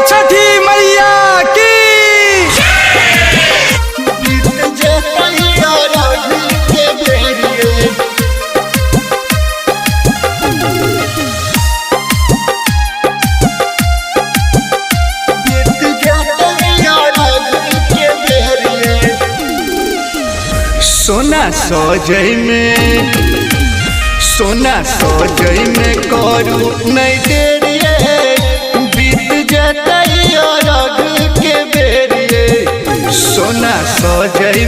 छठी मैया की। सोना सजई में करू नहीं देरिए, बीत जतई अरघ के बेरिए। सोना सजई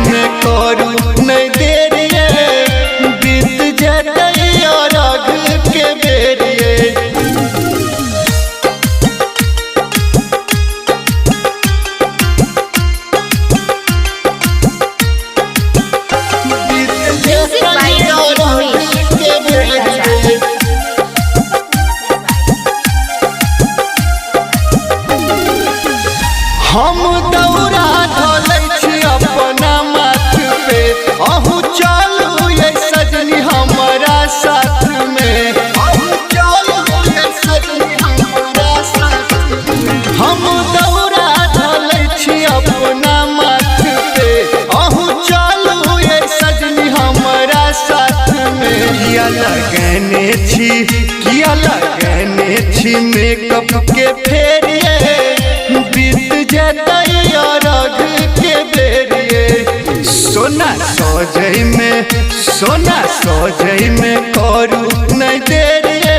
में करू नहीं देरिए, बीत जतई अरघ के बेरिए। हम दौड़ा धोलै छी अपना माथ पे, अहू चलू ये सजनी हमारा साथ में। हम दौड़ा धोलै छी अपना माथ पे, अहू चलू ये सजनी हमारा साथ में। किया लगने छी मेकअप के फेरिए, बीत जतई अरघ के बेरिए। सोना सजई में करू नहीं देरिए,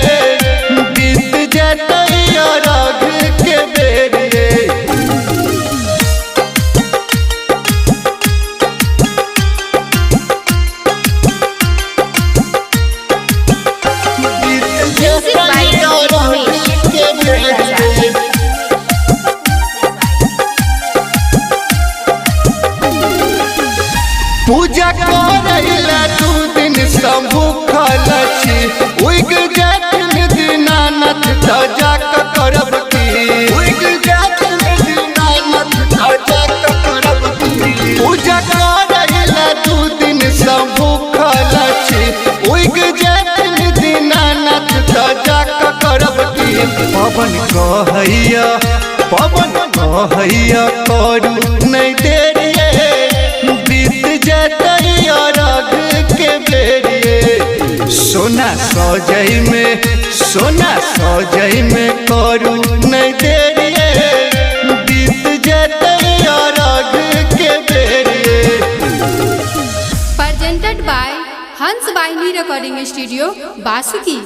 बीत जतई अरघ के बेरिए। पूजा करैला 2 दिन सब भूखल छी, उग जाथिन दीनानाथ त जाक करब की। पूजा करैला 2 दिन सब भूखल छी, उग जाथिन दीनानाथ त जाक करब की। पवन कहैया करू नहीं देरिए, बीत जतई अरघ के बेरिए। सोना सजई में करू नहीं देरिए, बीत जतई अरघ के बेरिए। Presented by Hans Bahini Recording Studio, Basuki।